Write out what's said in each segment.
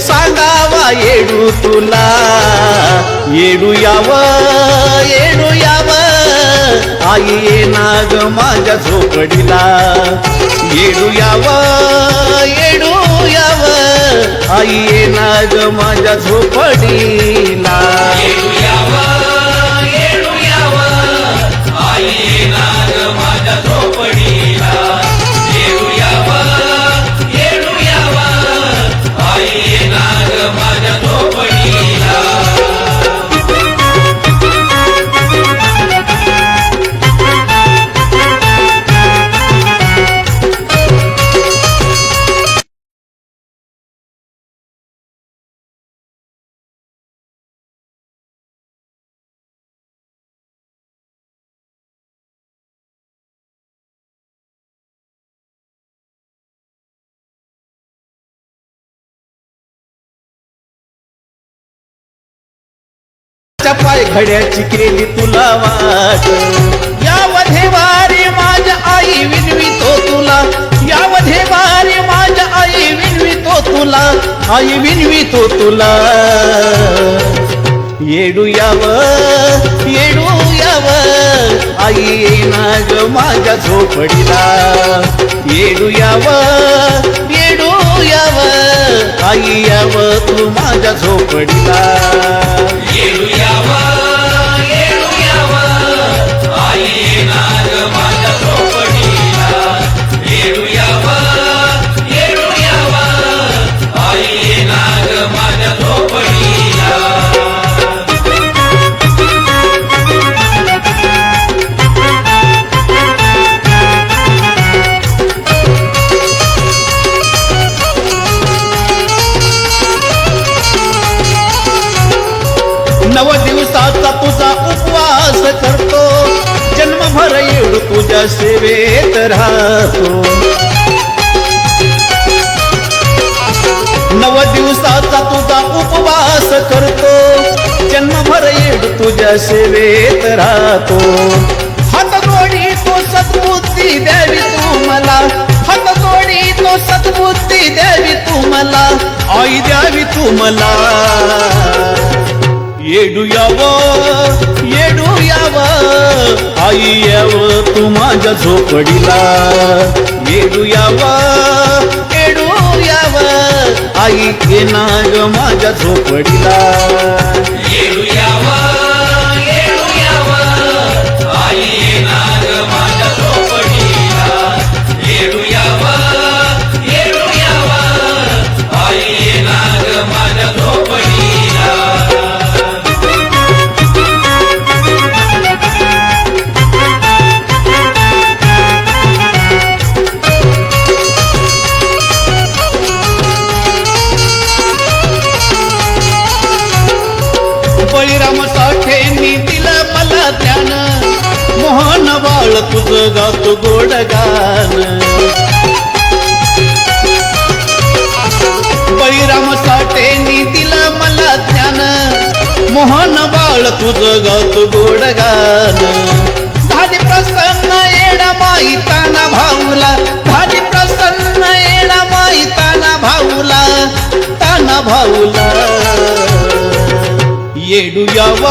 सांगावा येडू तुला, येडू याव आई येना ग माझ्या झोपडीला, येडू याव आई येना ग माझ्या झोपडीला, येडू याव आई येना ग माझ्या झोपडीला, येडू याव आई येना ग माझ्या झोपडीला. पाय घड्याची केली तुला वाट, यामध्ये वारी माझ्या आई विनवितो तुला, यामध्ये वारी माझ्या आई विनवितो तुला, आई विनवितो तुला, येडू याव आई येना ग माझ्या झोपडीला, येडू याव आई याव तू माझ्या झोपडीला, येडू याव आई येना ग माझ्या झोपडीला, येडू याव आई येना ग माझ्या झोपडीला. नव दिवसाचा तुझा उपवास करतो, जन्मभर येडू तुझ्या सेवेत राहतो, नव दिवसाचा तुझा उपवास करतो, जन्मभर येडू तुझ्या सेवेत राहतो, हात जोडी तो सद्बुद्धी द्यावी तू मला, हात जोडी तो सद्बुद्धी द्यावी तू मला, आई द्यावी तू मला, येडू याव आई याव तू माझ्या झोपडीला, येडू याव आई येना ग माझ्या झोपडीला, येडू याव आई येना ग माझ्या झोपडीला, येडू याव आई येना ग माझ्या झोपडीला. बळीराम साठेंनी दिलं मला ज्ञान, मोहन बाळ तुझं गातो गोड गान, बळीराम साठेंनी दिलं मला ज्ञान, मोहन बाळ तुझं गातो गोड गान, झाली प्रसन्न येडा माई ताना भाऊला, झाली प्रसन्न येडा माई ताना भाऊला, येडू याव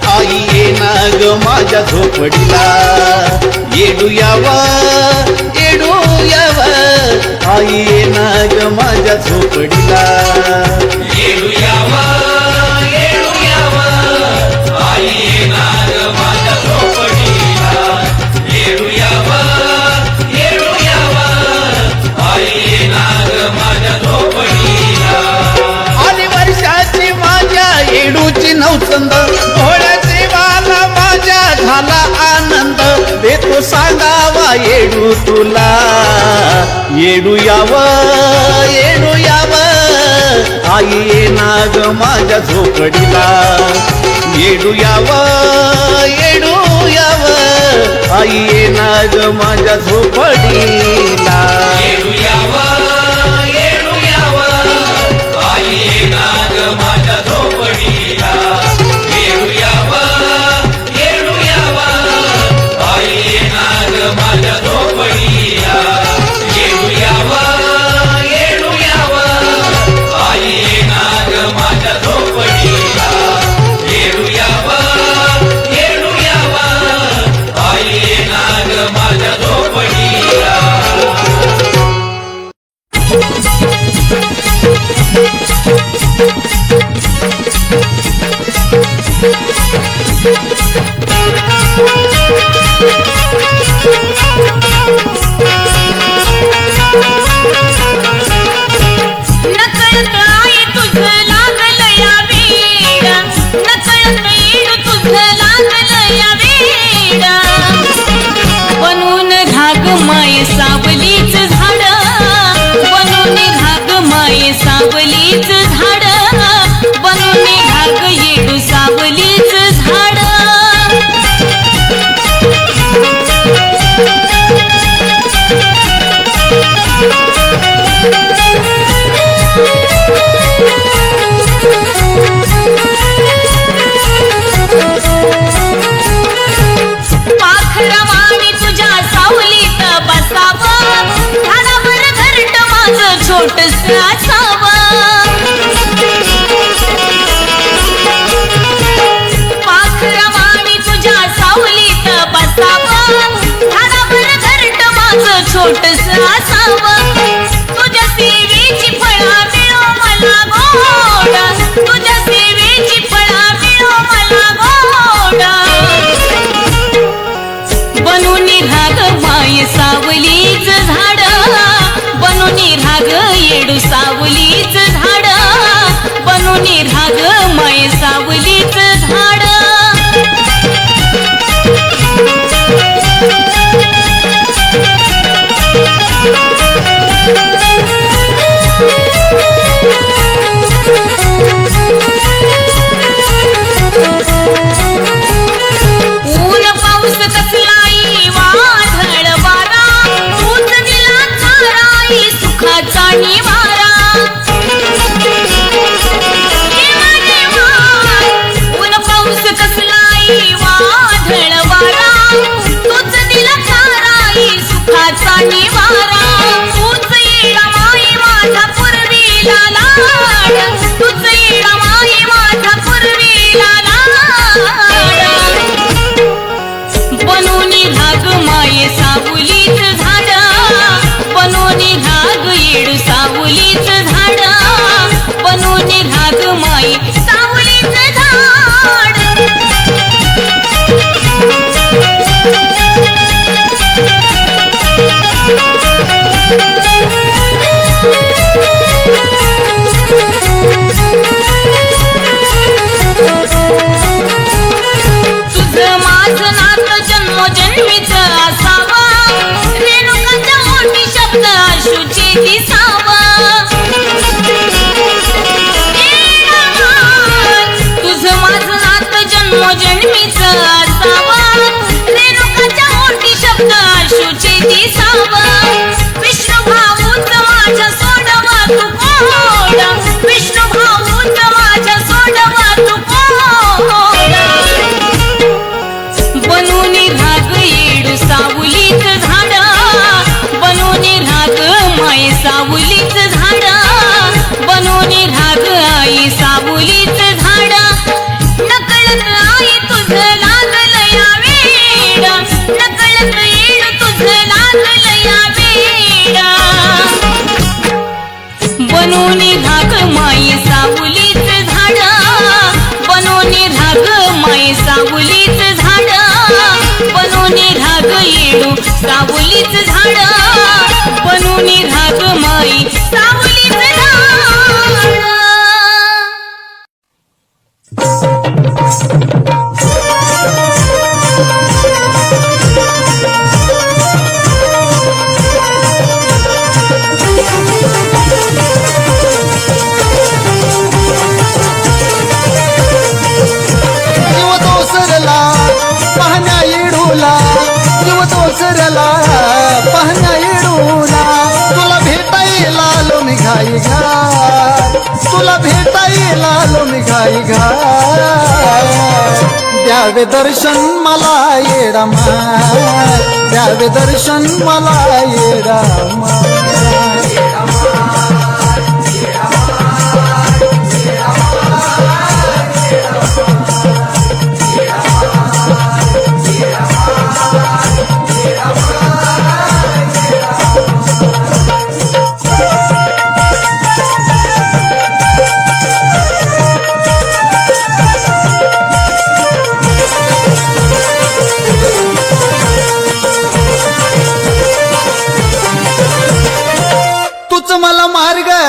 आई येना ग माझ्या झोपडीला, येडू याव आई येना ग माझ्या झोपडीला, येडू याव आई येना ग माझ्या झोपडीला, येडू याव आई येना ग माझ्या झोपडीला. आली वर्षाची माझ्या येडूची नवचंद, भोळ्याची वाला माझ्या झाला आनंद, देतो सांगावा येडू तुला, येडू याव आई येना ग माझ्या झोपडीला, येडू याव आई येना ग माझ्या झोपडीला, येडू याव आई येना ग माझ्या झोपडीला, येडू याव आई येना ग माझ्या झोपडीला, येडू याव छोटस असावं पाखरावाणी तुझ्या सावलीत बसावं झाडावर घरट माझं छोटस असावं तुझ्या सेवेची फळं मिळो मला गोड तुझ्या सेवेची फळं मिळो मला गोड बनून राग माय सावलीच झाड बनून राग येडू सावलीच झाड बनून राग माय सावलीच झाड ऊन पाऊस कसलाई वादळ वारा तूच दिला चाराई सुखाचा निवारा देवा देवा ऊन पाऊस कसलाई वादळ वारा तूच दिला चाराई सुखाचा निवारा तूच येडा माई माझा पूर्वीला लाड तूच येडा माई माझा पूर्वीला लाड बनून राग माये सावलीच झाड बनून राग येडू सावलीच झाड बनून राग माये सावलीच झाड तुझं माझं नातं जन्मोजन्मीच असावं रेणुकाच्या मोठी शब्द अशुची दिसावं तुझं माझं नातं जन्मोजन्मीच असावं रेणुकाच्या मोठी शब्द अशुची दिसावं विष्णू भाऊच माझ्या सोडवा तू कोड विष्णू भाऊच माझ्या सोडवा तू कोड बनून राग येडू सावलीच झाड बनून राग माय सावलीच झाड बनून राग आई सावलीच झाड नकळत आई तुझं लागलं या वेड नकळत येड तुझं लागलं या वेड बनून राग माय सावलीच झाड बनून राग माय सावलीच झाड बनून राग येडू सावलीच झाड बनून राग माई सावलीच झाड जीव तो सरला पाहण्या येडूला जीव तो सरला पाहण्या येडूला तुला भेटायला आलो मी घाई घाय तुला भेटायला आलो मी घाई घाय द्यावे दर्शन मला येडा माय द्यावे दर्शन मला येडा माय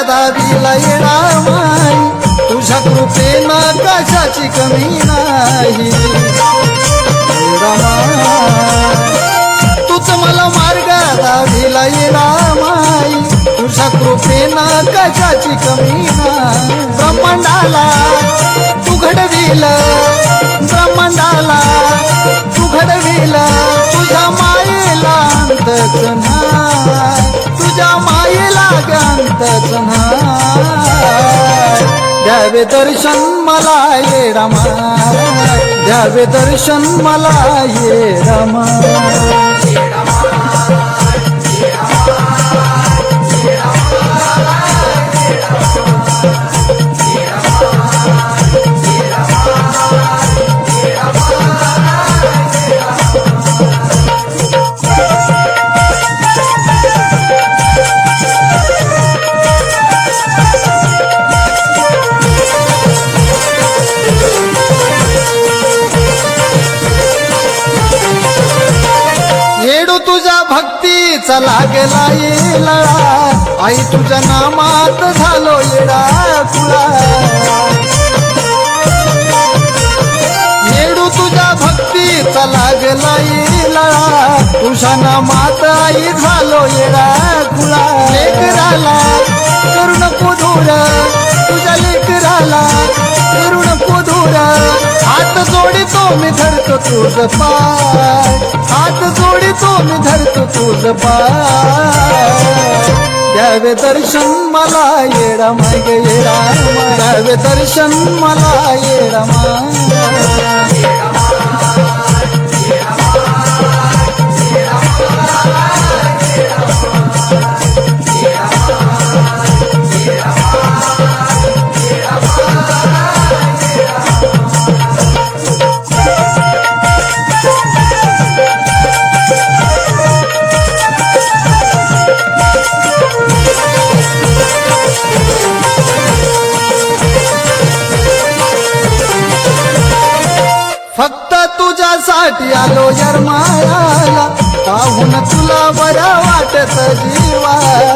दावीला येडा माई तुझ्या कृपेनं कशाची कमी नाही तूच मला मार्ग दावीला येडा माई तुझ्या कृपेनं कशाची कमी नाही ब्रह्मांडाला तू घडविल ब्रह्मांडाला तू घडविल तुझ्या मायेला अंतच नाही तुझ्या मायेला अंतच नाही द्यावे दर्शन मला ये रामा द्यावे दर्शन मला ये रामा लागला येळा आई तुझ्या नामात झालो येडा कुळा येडू तुझ्या भक्तीचा लागला येळा तुझ्या नामात आई झालो येडा कुळा लेकराला करू नको दूर तुझ्या लेकराला करू नको दूर हात जोडितो मी धरतो तुझ पाय हात जोडितो मी धरतो तुझ पाय द्यावे दर्शन मला येडा माग येडा द्यावे दर्शन मला येडा फक्त तुझ्यासाठी आलो यरमायाला पाहून तुला बरं वाटत जीवाला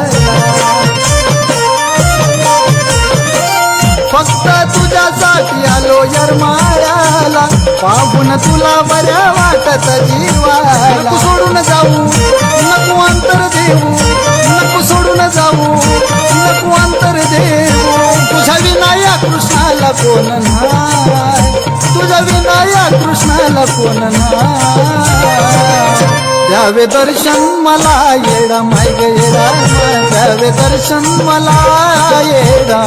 फक्त तुझ्यासाठी आलो यरमायाला पाहून तुला बरं वाटत जीवाला नको सोडून जाऊ नको अंतर देऊ नको सोडून जाऊ नको अंतर देऊ तुझ्या विनाया कृष्णाला कोण नाही तुझ्या विनाया कृष्णाला कोण नाही द्यावे दर्शन मला येडा माग येडा द्यावे दर्शन मला येडा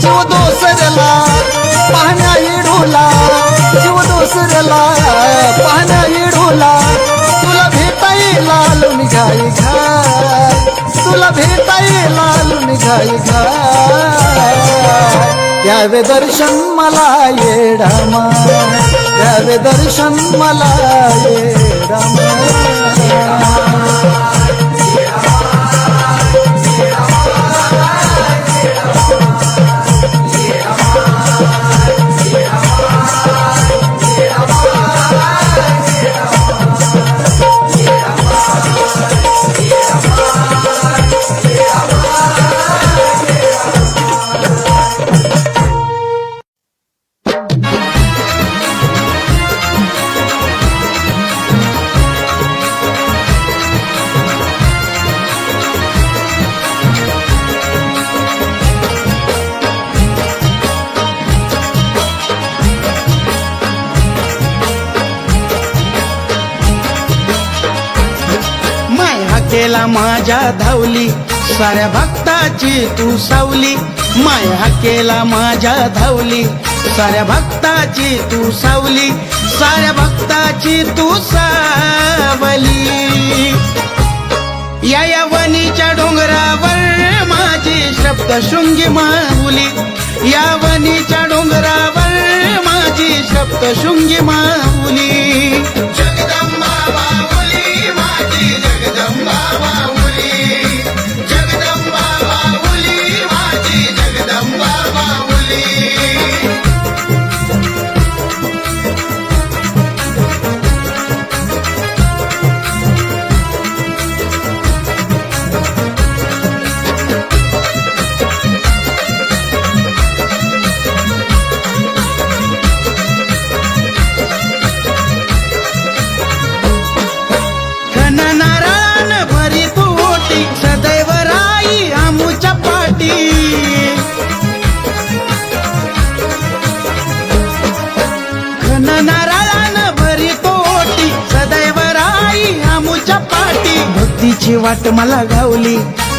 जीव दोसरला पाहण्या येडूला जीव दोसरला पाहण्या येडूला तुला भेटा येईल निघाई घाय तुला भेटा येईल निघाई घाय द्यावे दर्शन मला येडा द्यावे दर्शन मला येडा केला माझ्या धावली साऱ्या भक्ताची तू सावली माया केला माझ्या धावली साऱ्या भक्ताची तू सावली साऱ्या भक्ताची तू सावली या वनीच्या डोंगरावर माझी सप्तशृंगी माऊली या वनीच्या डोंगरावर माझी सप्तशृंगी माऊली जगदंबा बाहुली माझी जगदंबा बाहुली जगदंबा बाहुली माझी जगदंबा बाहुली नारायण भरी तू ओटी सदैव राई आमुच्या पाटी घन नारायण भरी तू ओटी सदैव राई आमुच्या पाटी भक्तीची वाट मला घावली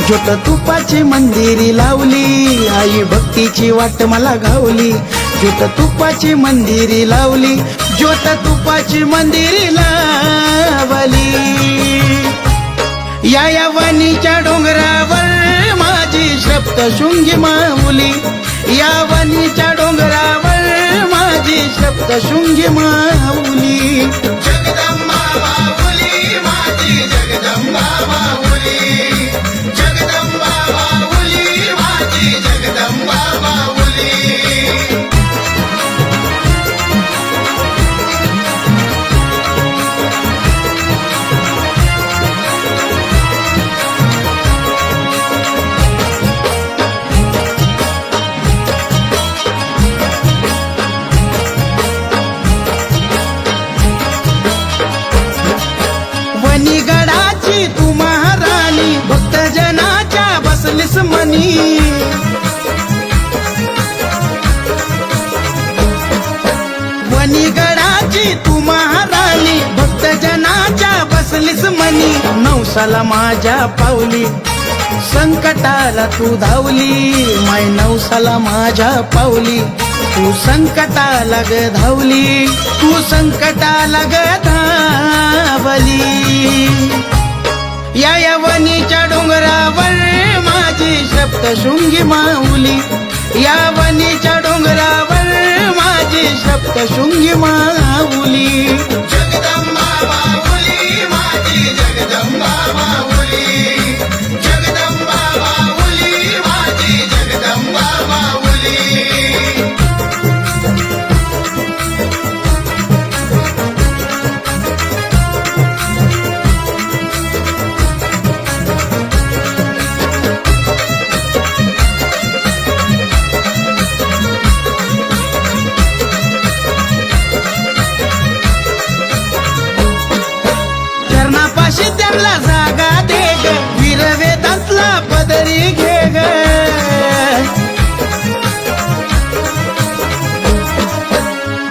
ज्योत तुपाची मंदिरी लावली आई भक्तीची वाट मला घावली ज्योत तुपाची मंदिरी लावली ज्योत तुपाची मंदिरी लावली या वनीच्या डोंगरावर माझी सप्तशृंगी माऊली या वनीच्या डोंगरावर माझी सप्तशृंगी माऊली जगदंबा बाहुली माझी जगदंबा माऊली जगदंबा माऊली माझी जगदंबा माऊली वनीगडाची तू महाराणी भक्तजनाच्या बसलीस मनी वनीगडाची तू महाराणी भक्तजनाच्या बसलीस मनी नवसाला माझ्या पावली संकटाला तू धावली माय नवसाला माझ्या पावली तू संकटाला ग धावली तू संकटाला ग धावली या वनीच्या डोंगरावर माझी सप्तशृंगी माऊली या वनीच्या डोंगरावर माझी सप्तशृंगी माऊली जगदंबा माऊली माझी जगदंबा माऊली जगदंबा माऊली माझी जगदंबा माऊली चरणापाशी त्यांना जागा दे ग वीर वेदांतला पदरी घे ग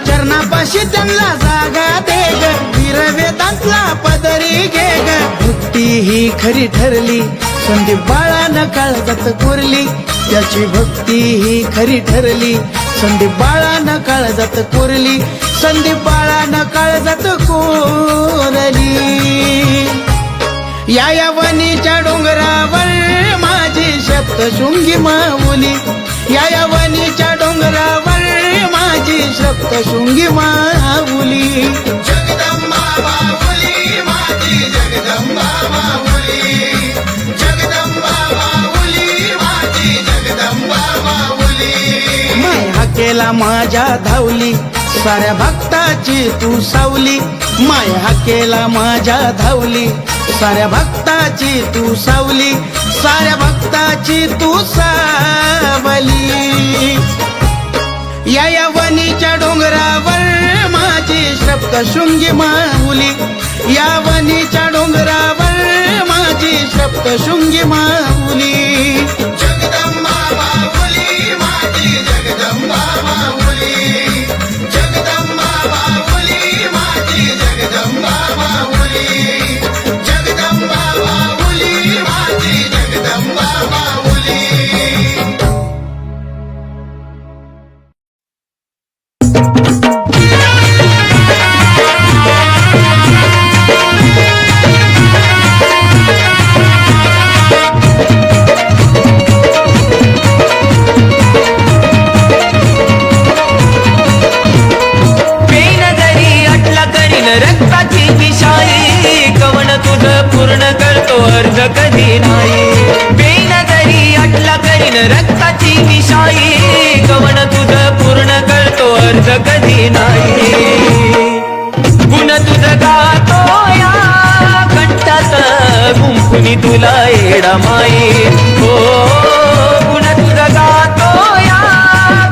चरणापाशी त्यांना जागा दे ग वीर वेदांतला पदरी घे ग भक्ती ही खरी ठरली संदीप बाळानं काळजात कोरली त्याची भक्ती ही खरी ठरली संदीप बाळानं काळजात कोरली संदीप बाळानं काळजात कोरली या वनीच्या डोंगरावर माझी सप्तशृंगी माऊली या वनीच्या डोंगरावर माझी सप्तशृंगी माऊली जगदंबा माऊली माझी जगदंबा माऊली जगदंबा माऊली माझी जगदंबा माऊली माय हाकेला माझ्या धावली साऱ्या भक्ताची तू सावली माय हाकेला माझ्या धावली साऱ्या भक्ताची तू सावली साऱ्या भक्ताची तू सावली या वनीच्या डोंगरावर माझी सप्तशृंगी माऊली या वनीच्या डोंगरावर माझी सप्तशृंगी माऊली जगदंबा माऊली माझी जगदंबा माऊली जगदंबा माऊली माझी जगदंबा माऊली जगदंबा माऊली माझी जगदंबा माऊली रक्ताची विषाई कवन तुझं पूर्ण करतो अर्ज कधी नाही बेनजरी अटला करीन रक्ताची विषाई कवन तुझं पूर्ण करतो अर्ज कधी नाही गुण तुझं गातो या कंठात गुंफुनी तुला येडा माई हो गुण तुझं गातो या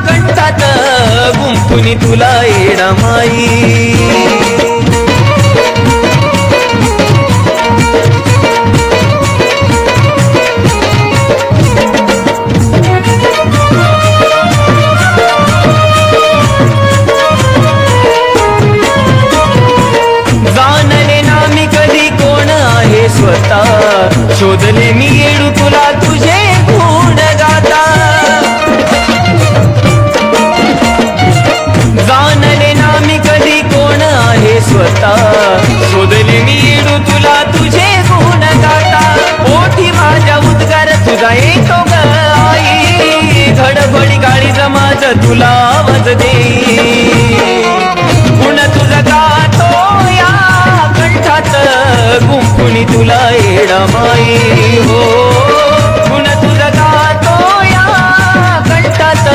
कंठात गुंफुनी तुला येडा माई स्वतः शोधले मी येडू तुला तुझे गुण गाता जाणले ना मी कधी कोण आहे स्वतः शोधले मी येडू तुला तुझे गुण गाता ओठी माझ्या उद्गार तुझा येतो ग आई धडपडी गाडी जमाज तुला आवाज देई गुण तुझा गातो या कंठात गुंफुनी गुंफुनी तुला येडा माई हो गुण तुझा गातो या कंठात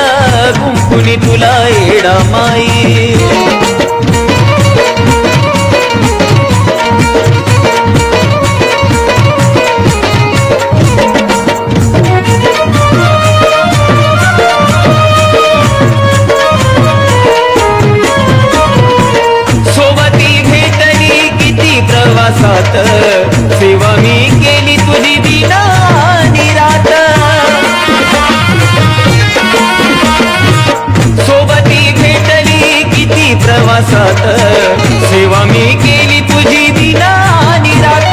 गुंफुनी तुला येडा माई प्रवासात सेवा मी केली तुझी दिना निरात सोबती भेटली किती प्रवासात सेवा मी केली तुझी दिना निरात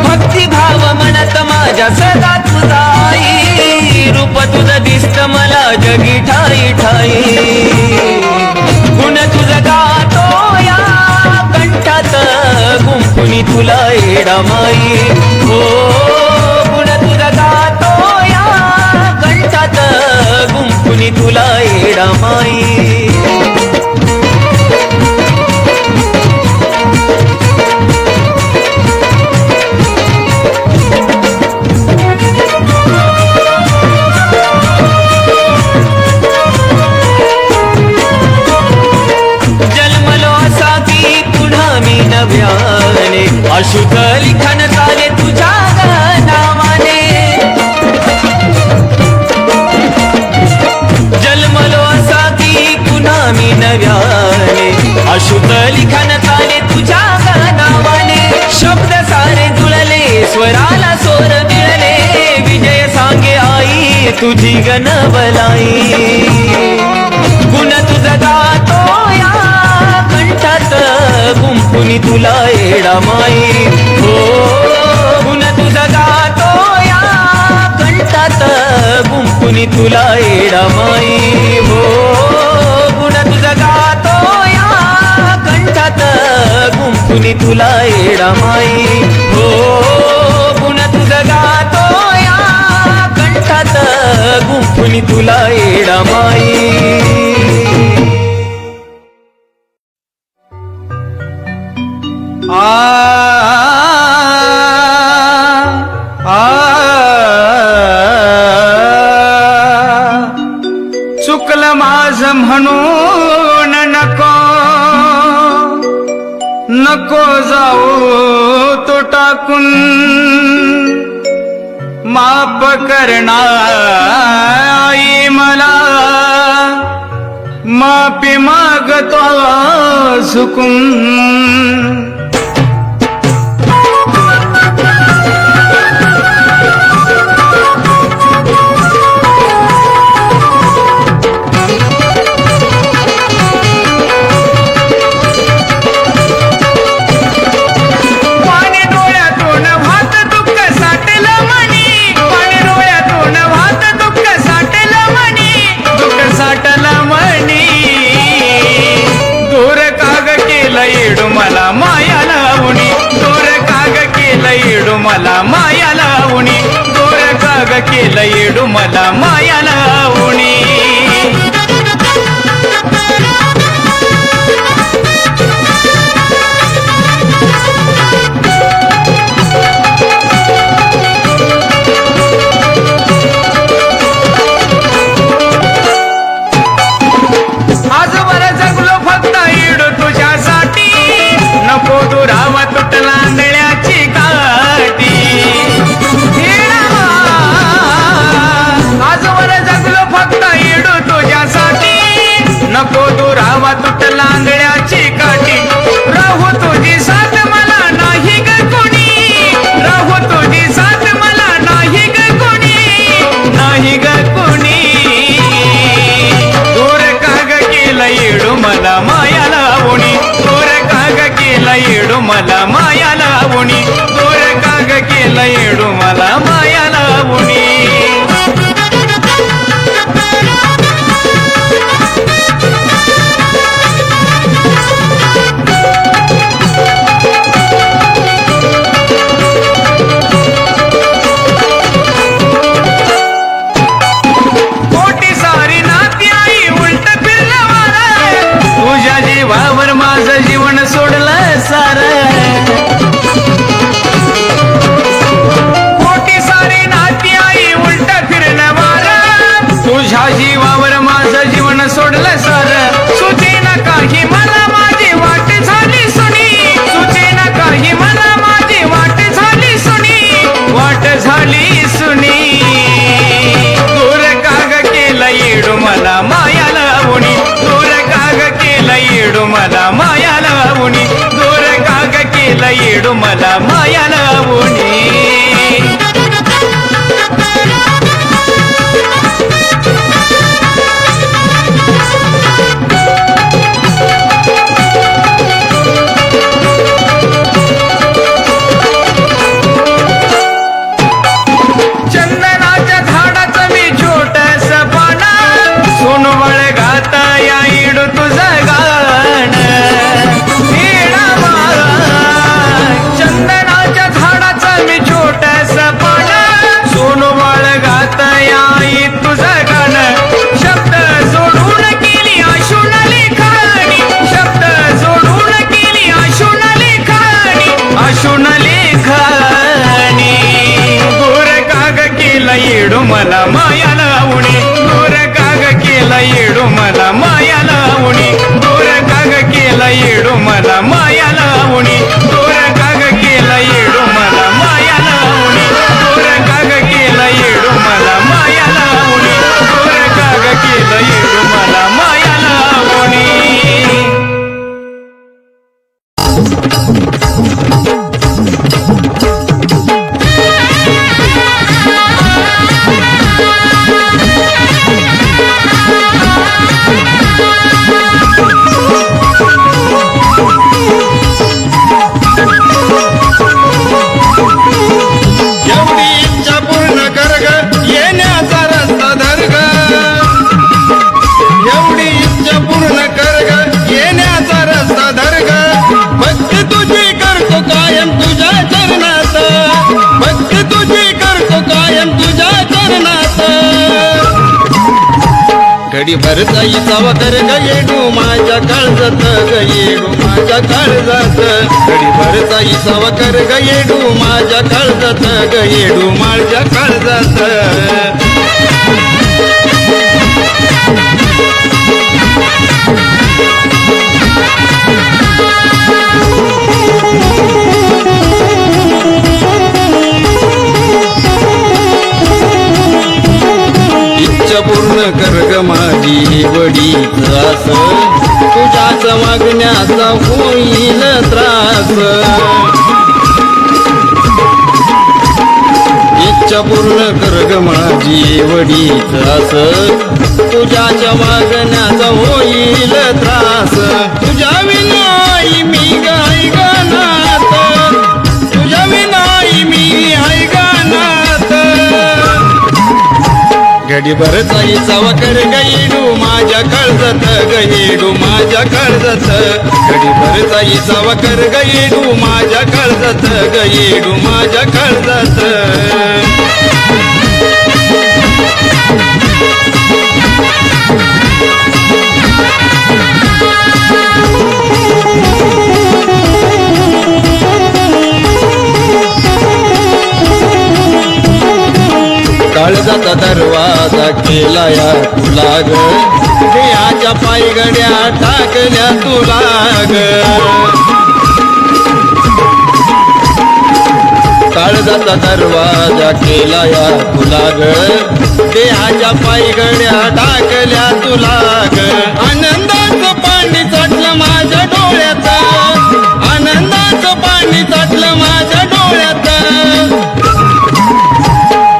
भक्तिभाव म्हणत माझ्या सदा तुझा आई रूप तुझं दिसत मला जगी ठाई ठाई गुण तुझं गातो या कंठात गुंफुनी तुला येडा माई हो गुण तुझा गातो या कंठात गुंफुनी तुला येडा माई नव्याने अशुद्ध लिखन झाले तुझ्या नावाने जन्मलो असा की पुन्हा मी नव्याने अशुद्ध लिखन झाले तुझ्या नावाने शब्द सारे जुळले स्वराला स्वर मिळले विजय सांगे आई तुझी गणबलाई गुण तुझा गातो या कंठात गुंफुनी तुला येडा माई हो गुण तुझा गातो या कंठात गुंफुनी तुला येडा माई हो गुण तुझा गातो या कंठात गुंफुनी तुला येडा माई हो गुण तुझा गातो या कंठात गुंफुनी तुला येडा माई चुकलं माझं म्हणून नको नको जाऊ तो टाकून माफ करणार आई मला माफी मागतो सुकून मला माया लावणी दोर काग केलं येडू मला माया लावणी दोर काग केलं येडू मला माया लावणी आजवर जगलो फक्त येडू तुझ्यासाठी नको दुरावा तुटला नळ्याची काठी आजवर जगलो फक्त मला माया लावणी दोर काग केला येडू मला माया लावणी दोर काग केला येडू मला माया लावणी दोर काग केला येडू मला माया लावणी दोर काग केला येडू मला माया लावणी दोर काग केला येडू मला माया लावणी एवढी इच्छा पूर्ण कर ग येण्याचा रस्ता धर ग एवढी इच्छा पूर्ण कर ग येण्याचा रस्ता धर ग भक्ती तुझी करतो कायम तुझ्या चरणात भक्ती तुझी करतो कायम तुझ्या चरणात घडी भर जाईचा वकर ग येडू माझ्या काळजात ग येडू माझ्या काळजात घडी भर जाईचा वकर ग येडू माझ्या काळजात ग येडू माझ्या काळजात इच्छा पूर्ण कर ग माझी वडीच आस तुझ्याच वागण्याचा होईल त्रास इच्छा पूर्ण कर ग माझी वडीच आस तुझ्याच वागण्याचा होईल त्रास तुझ्या विनाई मी गाय गानात तुझ्या विनाई मी हाय गानात घडी भर जाईचा वकर गईडू माझ्या काळजात गईडू माझ्या काळजात घडी भर जाईचा वकर गईडू माझ्या काळजात गईडू माझ्या काळजात काळजाचा दरवाजा केला या तुला ग देहाच्या पायगड्या टाकल्या तुला ग काळजाचा दरवाजा केला या तुला ग देहाच्या पायगड्या टाकल्या तुला ग आनंदाचं पाणी चाटलं माझ्या डोळ्यात आनंदाचं पाणी चाटलं माझ्या डोळ्यात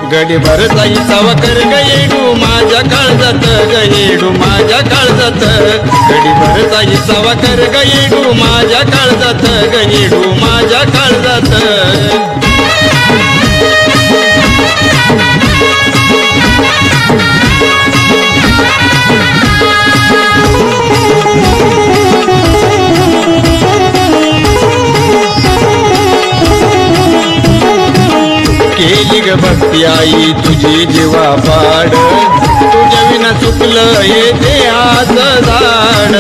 घडी भर जाईचा वकर गईडू माझ्या काळजात गईडू माझ्या काळजात घडी भर जाईचा वकर गईडू माझ्या काळजात गईडू माझ्या काळजात केली ग भक्ती आई तुझी जीवा पाड तुझ्या विना चुकलं हे देहाचं झाड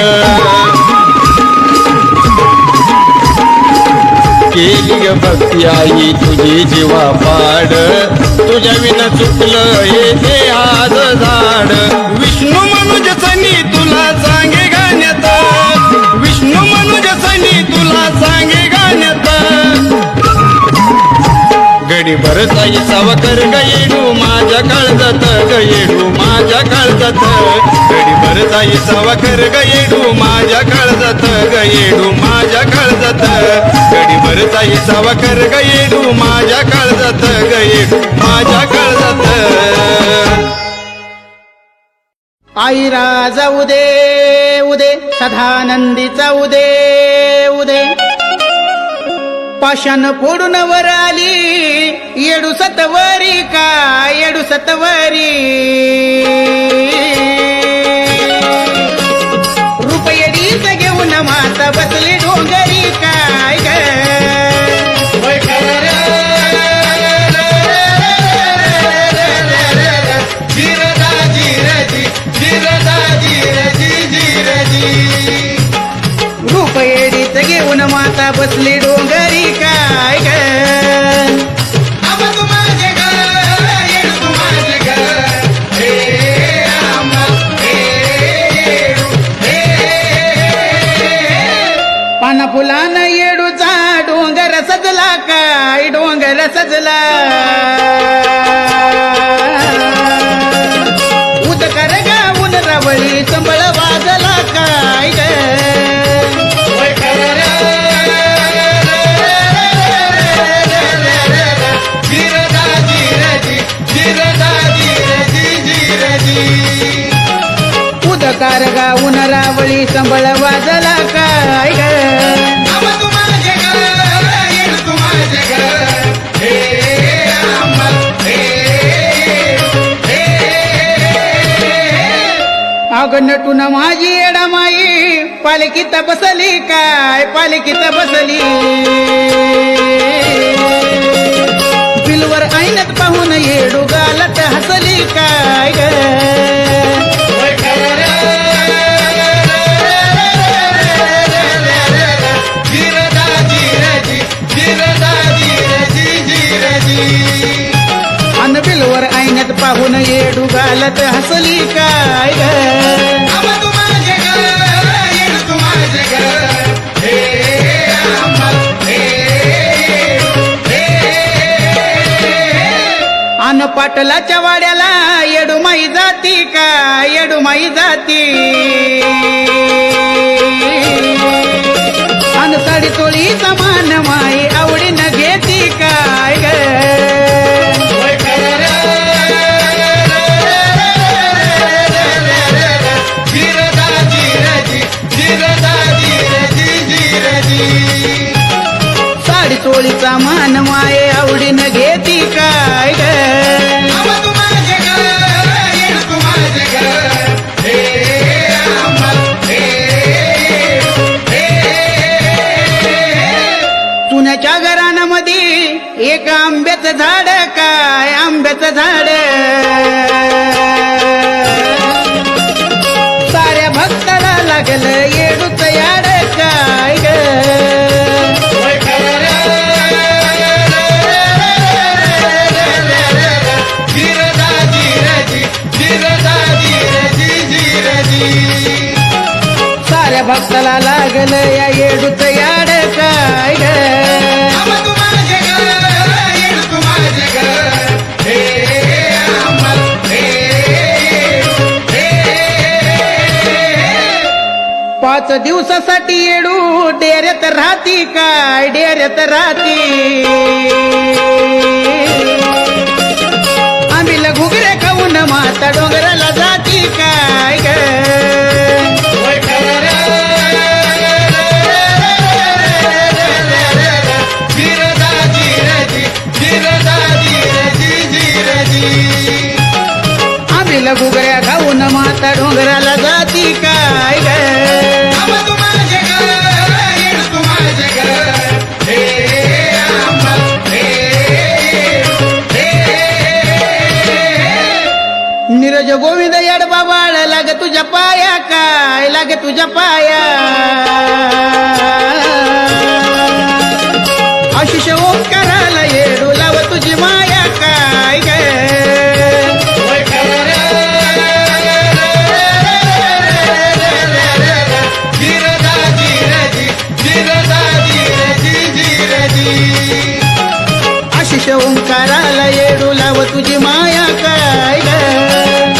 केली ग भक्ती आई तुझी जीवा पाड तुझ्या विना चुकलं हे देहाचं झाड विष्णू मनुज सनी तुला सांगे गाण्यात विष्णू मनुज सनी तुला सांगे गाण्यात घडी भर जाईचा वकर गईडू माझ्या काळजात गईडू माझ्या काळजात घडी भर जाईचा वकर गईडू माझ्या काळजात गईडू माझ्या काळजात घडी भर जाईचा वकर गईडू माझ्या काळजात गईडू माझ्या काळजात आई राजा उदे उदे सदानंदीचा उदे उदे पाषाण फोडून वर आली येडू सतवरी का येडू सतवरी रुपयेडीच घेऊन माता बसली डोंगरी काय ग रुपयेडीच घेऊन माता बसली डोंगरी काय ग अब तू माझे घर येडू तू माझे घर फुलान येडूचा डोंगर सजला काय डोंगर सजला उदकर गाऊन रवळी संबळ वाजला काय ग उदकार गाऊन रावळी संबळ वाजला काय ग अग नटून माझी एडामाई पालखीत बसली काय पालखीत बसली बिलवर ऐनत पाहून येडू गालत हसली काय ग अन बिलवर ऐनत पाहून येडू गालत हसली काय ग अन पाटलाच्या वाड्याला येडूमाई जाती काय येडूमाई जाती अन साडी तोळी समान माई आवडीनं घेती काय ग साडी तोळीचा मान माये आवडीनं घेती काय ग चुन्याच्या घरांमध्ये एक आंब्याचं झाड काय आंब्याचं झाड साऱ्या भक्ताला लागलं येडूच याड काय ग साऱ्या भक्ताला लागलं या येडूच याड काय ग पाच दिवसासाठी येडू डेऱ्यात राहती काय डेऱ्यात राहती आम्ही घुगरे खाऊन माता डोंगराला जाती काय ग आम्ही घुगऱ्या खाऊन माता डोंगराला जाती काय ग नीरज गोविंद येड बाबाळ लाग तुझ्या पाया काय लाग तुझ्या पाया आशिष ओंकाराला येडू लाव तुझी माया काय ग आशिष ओंकाराला येडू लाव तुझी माया काय ग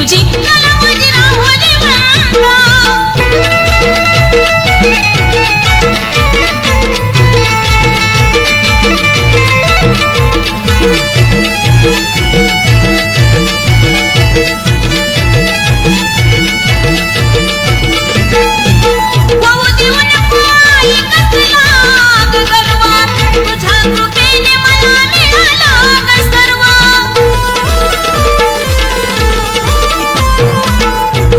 तुझी कला माझी राहो जिवंत वाहू देऊन पायी कसला ग गरवा तुझ्या कृपेने मला मिळाला ग सर्व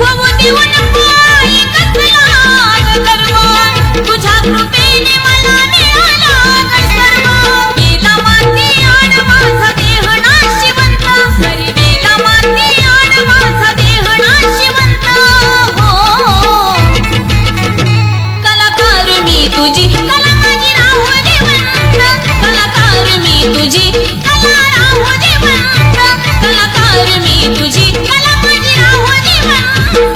वाहू देऊन पायी कसला ग गरवा तुझ्या कृपेने मला मिळाला ग सर्व गेला माती आड माझा देह नाशिवंत घरी गेला माती आड माझा देह नाशिवंत हो कलाकार मी तुझी कला माझी राहो जिवंत कलाकार मी तुझी कला राहो जिवंत कलाकार मी तुझी कला माझी राहो जिवंत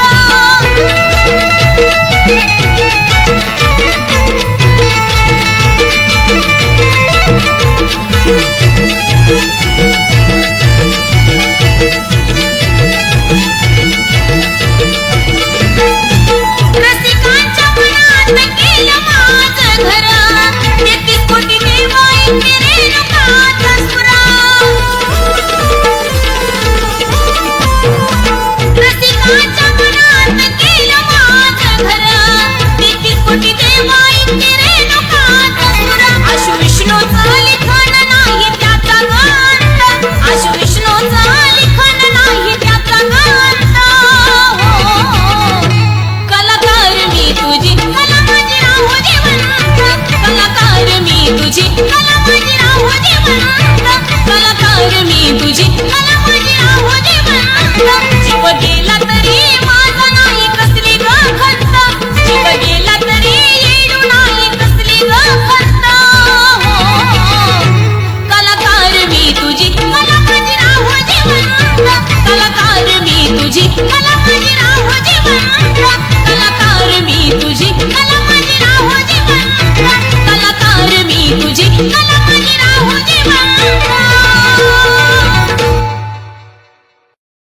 रसिकांच्या मनात केलं माझं घर 33 कोटी देवा इतके रेणुकाचा सुरा रसिकांच्या मनात केलं माझं घर 33 कोटी देवा इतके रेणुकाचा सुरा आशु विष्णूचा लिखाण नाही त्याचा गांत आशु विष्णूचा लिखाण नाही त्याचा गांत हो कलाकार मी तुझी कला माझी राहो जिवंत कलाकार मी तुझी कला माझी राहो जिवंत